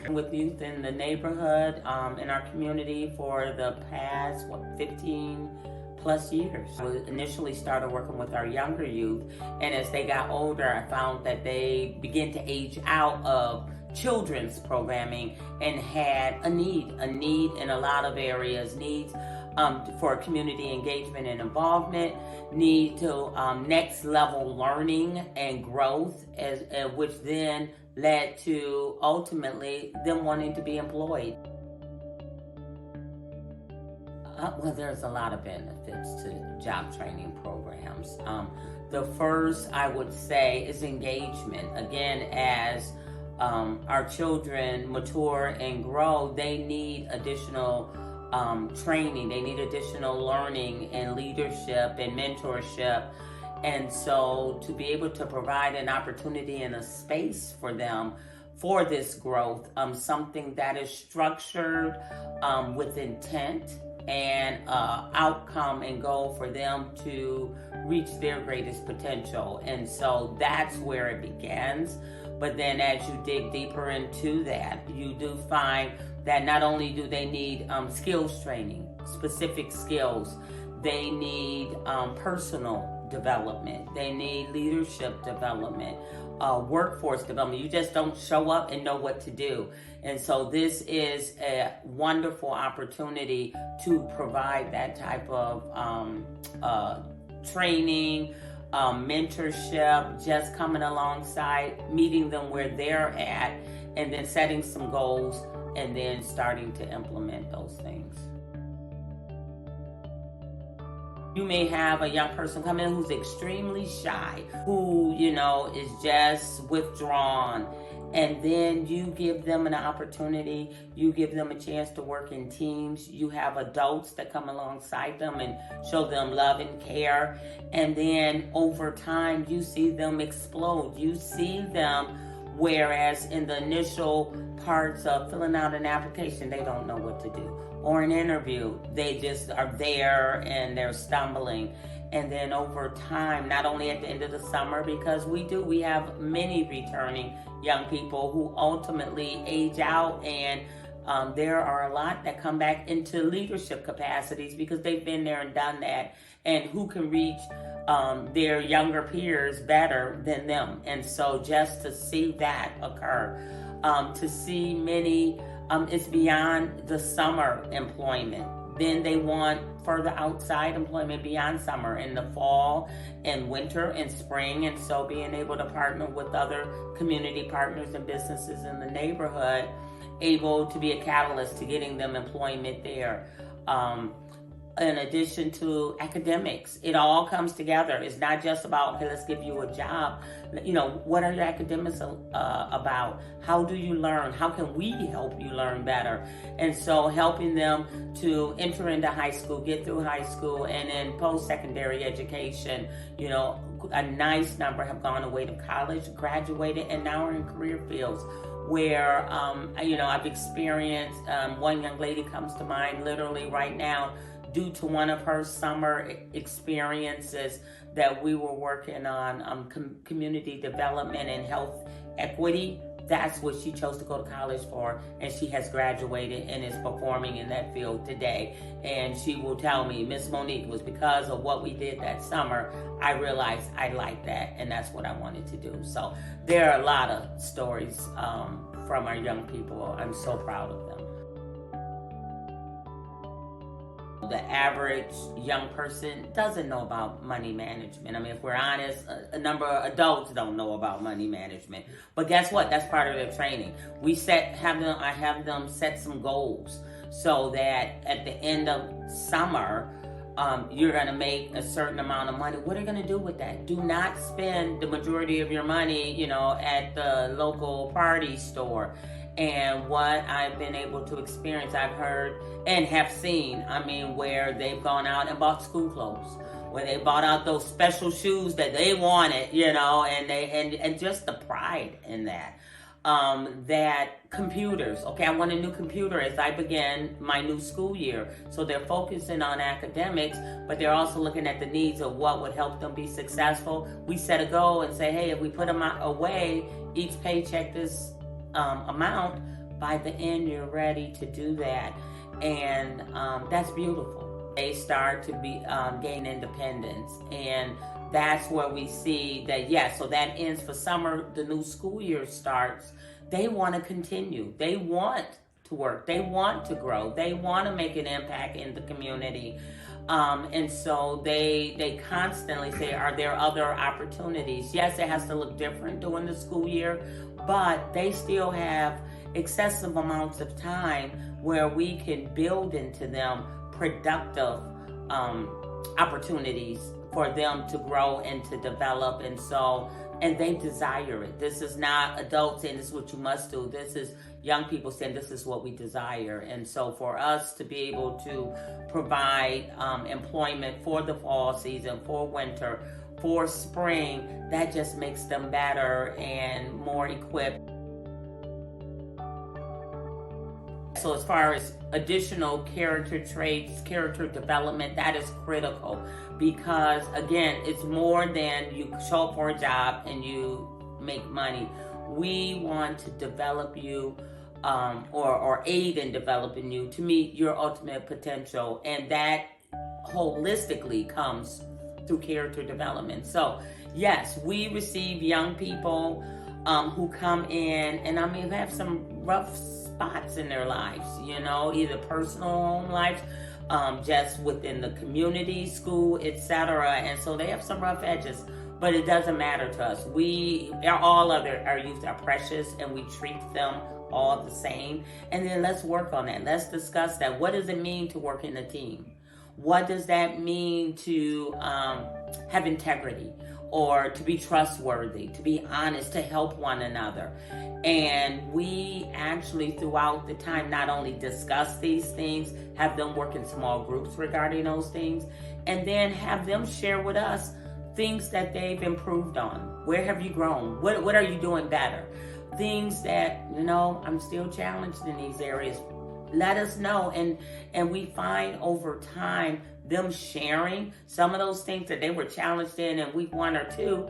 With youth in the neighborhood, in our community for the past, 15 plus years. We initially started working with our younger youth, and as they got older, I found that they began to age out of children's programming and had a need in a lot of areas, needs for community engagement and involvement, need to next level learning and growth, which then led to ultimately them wanting to be employed. Well, there's a lot of benefits to job training programs. The first, I would say, is engagement. Again, as our children mature and grow, they need additional training. They need additional learning and leadership and mentorship. And so to be able to provide an opportunity and a space for them for this growth, something that is structured with intent and outcome and goal for them to reach their greatest potential. And so that's where it begins. But then as you dig deeper into that, you do find that not only do they need skills training, specific skills, they need personal development, they need leadership development, workforce development. You just don't show up and know what to do. And so this is a wonderful opportunity to provide that type of training, mentorship, just coming alongside, meeting them where they're at, and then setting some goals and then starting to implement those things. You may have a young person come in who's extremely shy, who, is just withdrawn. And then you give them an opportunity, you give them a chance to work in teams. You have adults that come alongside them and show them love and care. And then over time, you see them explode. You see them, whereas in the initial parts of filling out an application, they don't know what to do. Or an interview, they just are there and they're stumbling. And then over time, not only at the end of the summer, because we have many returning young people who ultimately age out, and there are a lot that come back into leadership capacities because they've been there and done that, and who can reach their younger peers better than them. And so just to see that occur, to see many, it's beyond the summer employment. Then they want further outside employment beyond summer, in the fall and winter and spring. And so being able to partner with other community partners and businesses in the neighborhood, able to be a catalyst to getting them employment there. In addition to academics, it all comes together. It's not just about, okay, let's give you a job. What are your academics about? How do you learn? How can we help you learn better? And so helping them to enter into high school, get through high school, and then post-secondary education. A nice number have gone away to college, graduated, and now are in career fields where, I've experienced, one young lady comes to mind literally right now, due to one of her summer experiences that we were working on, community development and health equity. That's what she chose to go to college for, and she has graduated and is performing in that field today. And she will tell me, Miss Monique, it was because of what we did that summer, I realized I liked that, and that's what I wanted to do. So there are a lot of stories from our young people. I'm so proud of them. The average young person doesn't know about money management. I mean, if we're honest, a number of adults don't know about money management. But guess what? That's part of their training. I have them set some goals so that at the end of summer, you're going to make a certain amount of money. What are you going to do with that? Do not spend the majority of your money, at the local party store. And what I've been able to experience, I've heard and have seen, where they've gone out and bought school clothes, where they bought out those special shoes that they wanted, and just the pride in that. That computers, okay, I want a new computer as I begin my new school year. So they're focusing on academics, but they're also looking at the needs of what would help them be successful. We set a goal and say, hey, if we put them away, each paycheck this amount, by the end you're ready to do that. And that's beautiful. They start to be gain independence, and that's where we see that, yes, so that ends for summer. The new school year starts. They want to continue. They want to work. They want to grow. They want to make an impact in the community. And so they constantly say, are there other opportunities? Yes, it has to look different during the school year, but they still have excessive amounts of time where we can build into them productive opportunities for them to grow and to develop. And they desire it. This is not adults saying this is what you must do. This is young people saying this is what we desire. And so for us to be able to provide employment for the fall season, for winter, for spring, that just makes them better and more equipped. So as far as additional character traits, character development, that is critical, because again, it's more than you show up for a job and you make money. We want to develop you or aid in developing you to meet your ultimate potential, and that holistically comes through character development. So yes, we receive young people who come in, and I mean, have some rough spots in their lives, either personal home lives, just within the community, school, etc. And so they have some rough edges, but it doesn't matter to us. All of our youth are precious, and we treat them all the same. And then let's work on that. Let's discuss that. What does it mean to work in a team? What does that mean to have integrity, or to be trustworthy, to be honest, to help one another? And we actually, throughout the time, not only discuss these things, have them work in small groups regarding those things, and then have them share with us things that they've improved on. Where have you grown? What are you doing better? Things that, I'm still challenged in these areas. Let us know. And we find over time them sharing some of those things that they were challenged in week 1 or 2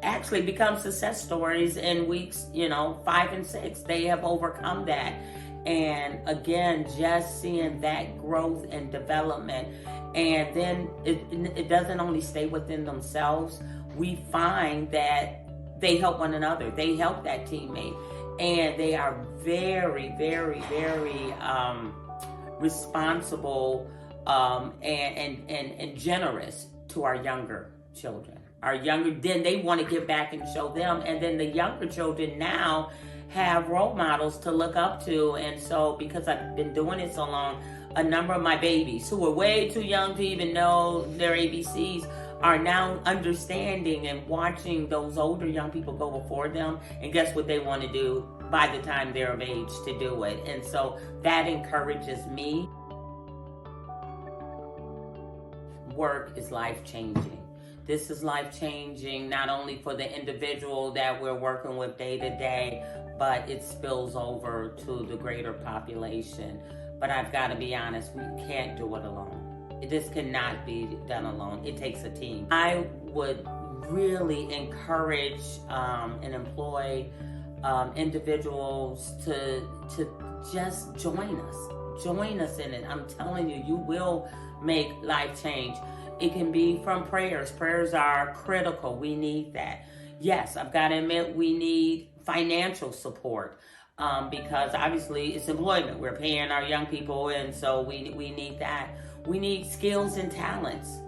actually become success stories in weeks 5 and 6. They have overcome that. And again, just seeing that growth and development. And then it doesn't only stay within themselves. We find that they help one another. They help that teammate. And they are very, very, very responsible and generous to our younger children. Then they want to give back and show them. And then the younger children now have role models to look up to. And so, because I've been doing it so long, a number of my babies who were way too young to even know their ABCs are now understanding and watching those older young people go before them. And guess what they want to do by the time they're of age to do it. And so that encourages me. Work is life-changing. This is life-changing, not only for the individual that we're working with day to day, but it spills over to the greater population. But I've got to be honest, we can't do it alone. This cannot be done alone. It takes a team. I would really encourage and employ individuals to just join us in it. I'm telling you, you will make life change. It can be from prayers. Prayers are critical. We need that. Yes, I've got to admit, we need financial support because obviously it's employment. We're paying our young people, and so we need that. We need skills and talents.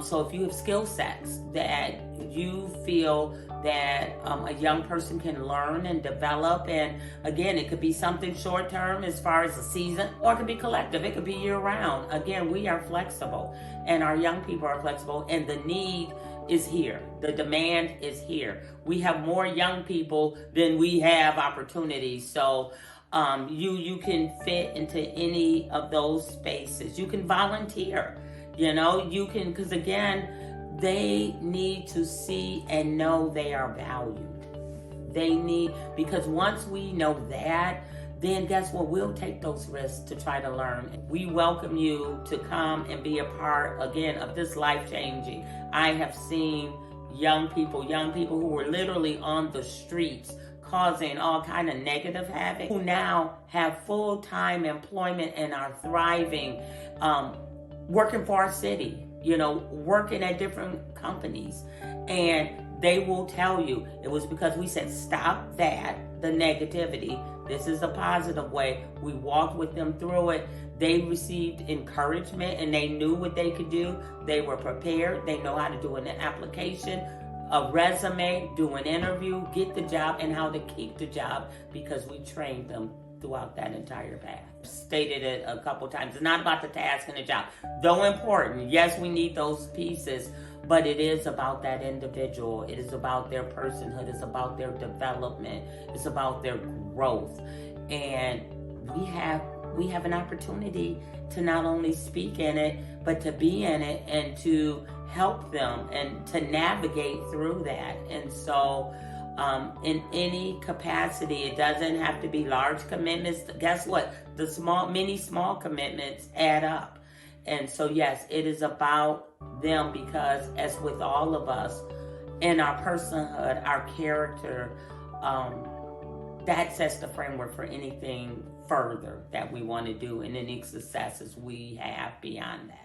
So if you have skill sets that you feel that a young person can learn and develop, and again, it could be something short term as far as a season, or it could be collective. It could be year round. Again, we are flexible, and our young people are flexible, and the need is here. The demand is here. We have more young people than we have opportunities. So you can fit into any of those spaces. You can volunteer. You can, because again, they need to see and know they are valued. Because once we know that, then guess what? We'll take those risks to try to learn. We welcome you to come and be a part, again, of this life-changing. I have seen young people who were literally on the streets causing all kind of negative havoc, who now have full-time employment and are thriving, working for our city, working at different companies. And they will tell you it was because we said, stop that, the negativity. This is a positive way. We walked with them through it. They received encouragement and they knew what they could do. They were prepared. They know how to do an application, a resume, do an interview, get the job, and how to keep the job, because we trained them throughout that entire path. Stated it a couple times. It's not about the task and the job. Though important, yes, we need those pieces, but it is about that individual. It is about their personhood. It's about their development. It's about their growth. And we have an opportunity to not only speak in it, but to be in it and to help them and to navigate through that. And so in any capacity, it doesn't have to be large commitments. Guess what? The many small commitments add up. And so, yes, it is about them, because as with all of us, in our personhood, our character, that sets the framework for anything further that we want to do and any successes we have beyond that.